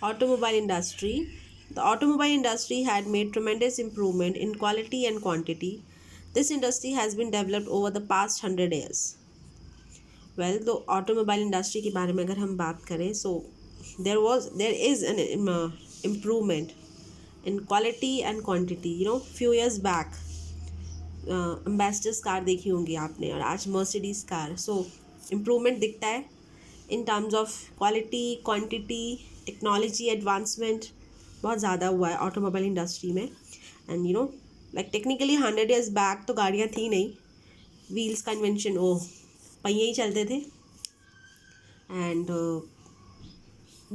Automobile industry. The automobile industry had made tremendous improvement in quality and quantity. This industry has been developed over the past 100 years. Well, the automobile industry के बारे में अगर हम बात करें, so there is an improvement in quality and quantity. Few years back, ambassadors car देखी होंगी आपने, और आज मर्सिडीज़ कार. सो इम्प्रूवमेंट दिखता है in terms of quality, quantity, technology advancement बहुत ज़्यादा हुआ है ऑटोमोबाइल इंडस्ट्री में. And like technically 100 years back तो गाड़ियाँ थी नहीं, व्हील्स का इन्वेंशन, पहिए ही चलते थे. And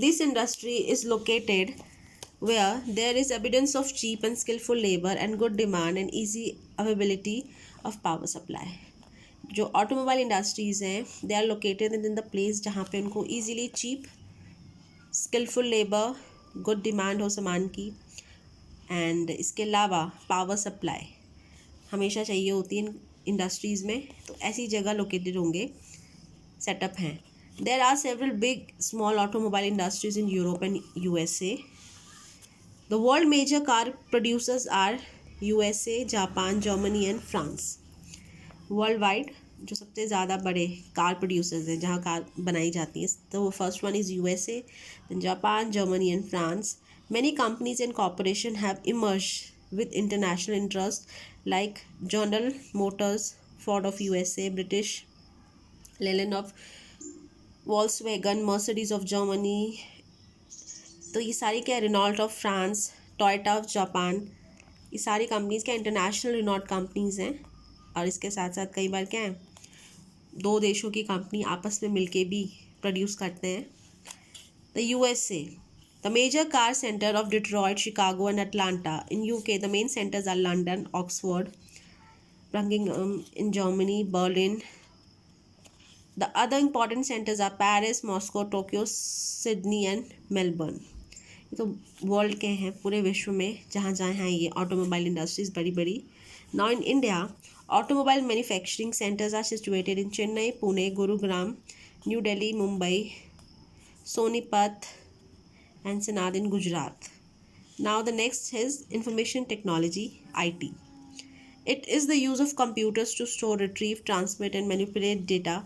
this industry is located where there is evidence of cheap and skillful labor and good demand and easy availability of power supply. जो ऑटोमोबाइल इंडस्ट्रीज़ हैं, they are located in the place जहाँ पे उनको easily cheap, skilful labour, good demand हो सामान की, and इसके अलावा पावर सप्लाई हमेशा चाहिए होती है इन इंडस्ट्रीज़ में. तो ऐसी जगह लोकेटेड होंगे, सेटअप हैं. There are several big small automobile industries in Europe and USA. The world major car producers are USA, Japan, Germany and France. World wide जो सबसे ज़्यादा बड़े कार प्रोड्यूसर्स हैं जहाँ कार बनाई जाती हैं, तो first one is USA, then Japan, Germany and France. Many companies and corporations have emerged with international interests like General Motors, Ford of USA, British Leyland of Volkswagen, Mercedes of Germany. तो ये सारी क्या है, Renault of France, Toyota of Japan, ये सारी companies क्या international Renault companies हैं. और इसके साथ साथ कई बार क्या है, दो देशों की कंपनी आपस में मिलके भी प्रोड्यूस करते हैं. The USA, the major car centre of Detroit, Chicago and Atlanta. In UK the main centres are London, Oxford, Birmingham in Germany, Berlin. The other important centres are Paris, Moscow, Tokyo, Sydney and Melbourne. तो world के हैं पूरे विश्व में जहाँ जहाँ हैं ये ऑटोमोबाइल इंडस्ट्रीज़ बड़ी बड़ी. Now in India, automobile manufacturing centres are situated in Chennai, Pune, Gurugram, new Delhi, Mumbai, Sonipat and Sanand in Gujarat. Now the next is information technology, IT. It is the use of computers to store, retrieve, transmit and manipulate data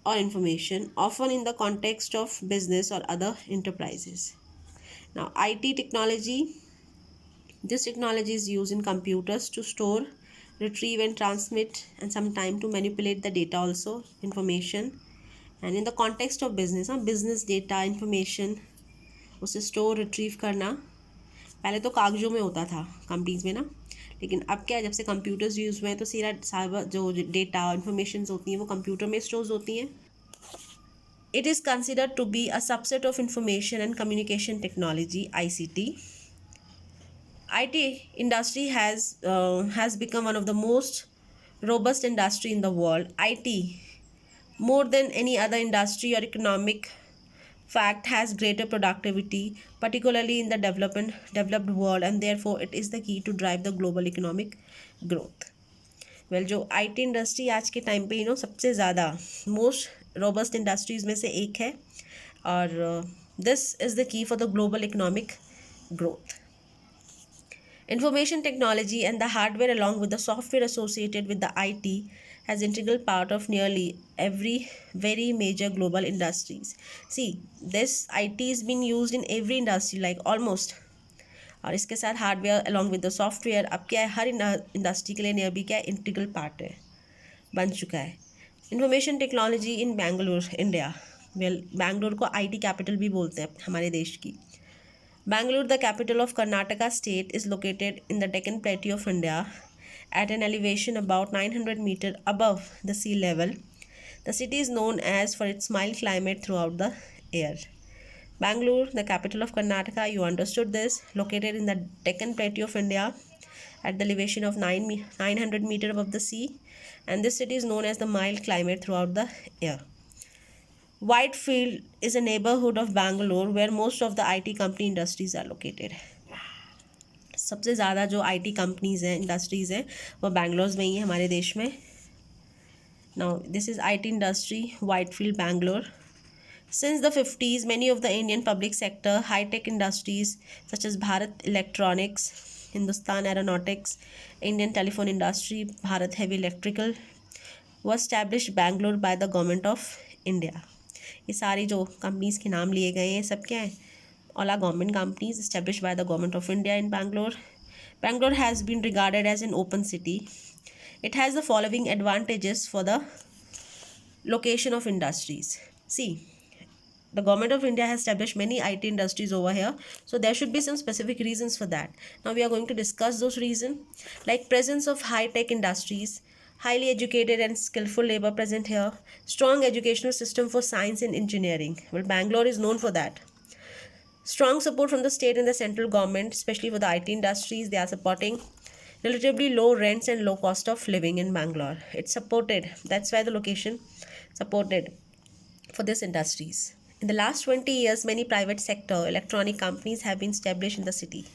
or information, often in the context of business or other enterprises. Now, IT technology, this technology is used in computers to store, retrieve and transmit, and sometimes to manipulate the data also, information. And in the context of business, business data, information, उसे store, retrieve करना. पहले तो कागजों में होता था companies में ना, लेकिन अब क्या है, जब से कंप्यूटर्स यूज़ हुए हैं तो सारा जो डेटा और इन्फॉर्मेशन होती हैं वो कंप्यूटर में स्टोर होती हैं. It is considered to be a subset of information and communication technology, ICT. IT industry has become one of the most robust industry in the world. IT, more than any other industry or economic fact, has greater productivity, particularly in the developed world, and therefore it is the key to drive the global economic growth. Well जो IT industry आज के time पे सबसे ज़्यादा most robust industries में से एक है, और this is the key for the global economic growth. Information technology and the hardware along with the software associated with the IT has integral part of nearly every very major global industries. See, this IT is being used in every industry, like almost. और इसके साथ hardware along with the software अब क्या है, हर industry के लिए near भी क्या है, इंटीग्रल पार्ट है, बन चुका है. Information technology in Bangalore, India. Well, Bangalore को IT कैपिटल भी बोलते हैं हमारे देश की. Bangalore, the capital of Karnataka state, is located in the Deccan plateau of India at an elevation about 900 meters above the sea level. The city is known as for its mild climate throughout the year. Bangalore, the capital of Karnataka, you understood this, located in the Deccan Plateau of India at the elevation of 900 meters above the sea, and this city is known as the mild climate throughout the year. Whitefield is a neighborhood of Bangalore where most of the IT company industries are located. सबसे ज़्यादा जो IT companies हैं, industries हैं, वो बैंगलोर में ही है हमारे देश में. Now this is IT industry, Whitefield, Bangalore. Since the 50s, many of the Indian public sector high-tech industries such as Bharat Electronics, Hindustan Aeronautics, Indian Telephone Industry, Bharat Heavy Electrical was established Bangalore by the government of India. ये सारी जो companies के नाम लिए गए हैं सब क्या है? All are government companies established by the government of India in Bangalore. Bangalore has been regarded as an open city. It has the following advantages for the location of industries. See, the government of India has established many IT industries over here, so there should be some specific reasons for that. Now we are going to discuss those reasons, like presence of high-tech industries, highly educated and skillful labor present here, strong educational system for science and engineering. Well, Bangalore is known for that. Strong support from the state and the central government, especially for the IT industries. They are supporting relatively low rents and low cost of living in Bangalore. It's supported. That's why the location supported for these industries. In the last 20 years, many private sector electronic companies have been established in the city.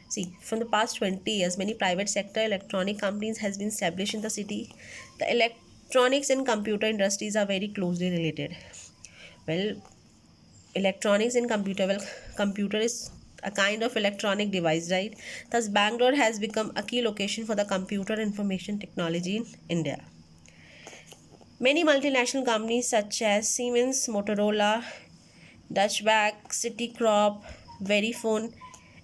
See, from the past 20 years, many private sector electronic companies has been established in the city. The electronics and computer industries are very closely related. Well, electronics and computer is a kind of electronic device, right? Thus, Bangalore has become a key location for the computer information technology in India. Many multinational companies such as Siemens, Motorola, Dutchback, Citicorp, Verifone,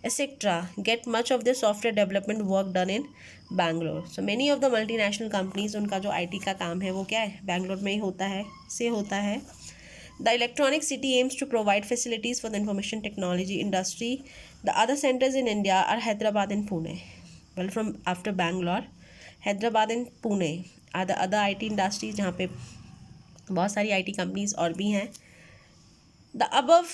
etc. get much of their software development work done in Bangalore. So many of the multinational companies, उनका जो IT का काम है वो क्या है, Bangalore में ही होता है. The electronic city aims to provide facilities for the information technology industry. The other centers in India are Hyderabad and Pune. Well, from after Bangalore, Hyderabad and Pune are the other IT industries जहाँ पे बहुत सारी IT companies और भी हैं. The above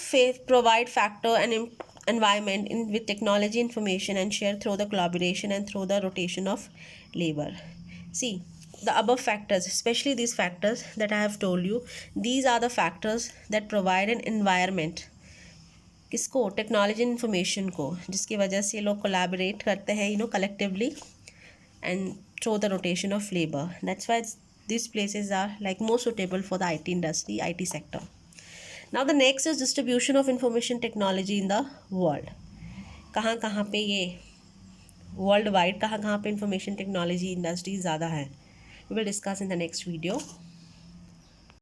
provide factor and environment in with technology information and share through the collaboration and through the rotation of labor. See, the above factors, especially these factors that I have told you, these are the factors that provide an environment. किसको? Technology information को, जिसकी वजह से लोग collaborate करते हैं collectively and through the rotation of labor. That's why these places are like more suitable for the IT industry, IT sector. Now the next is distribution of information technology in the world. कहाँ पे ये worldwide कहाँ पे information technology industry ज़्यादा है? We will discuss in the next video.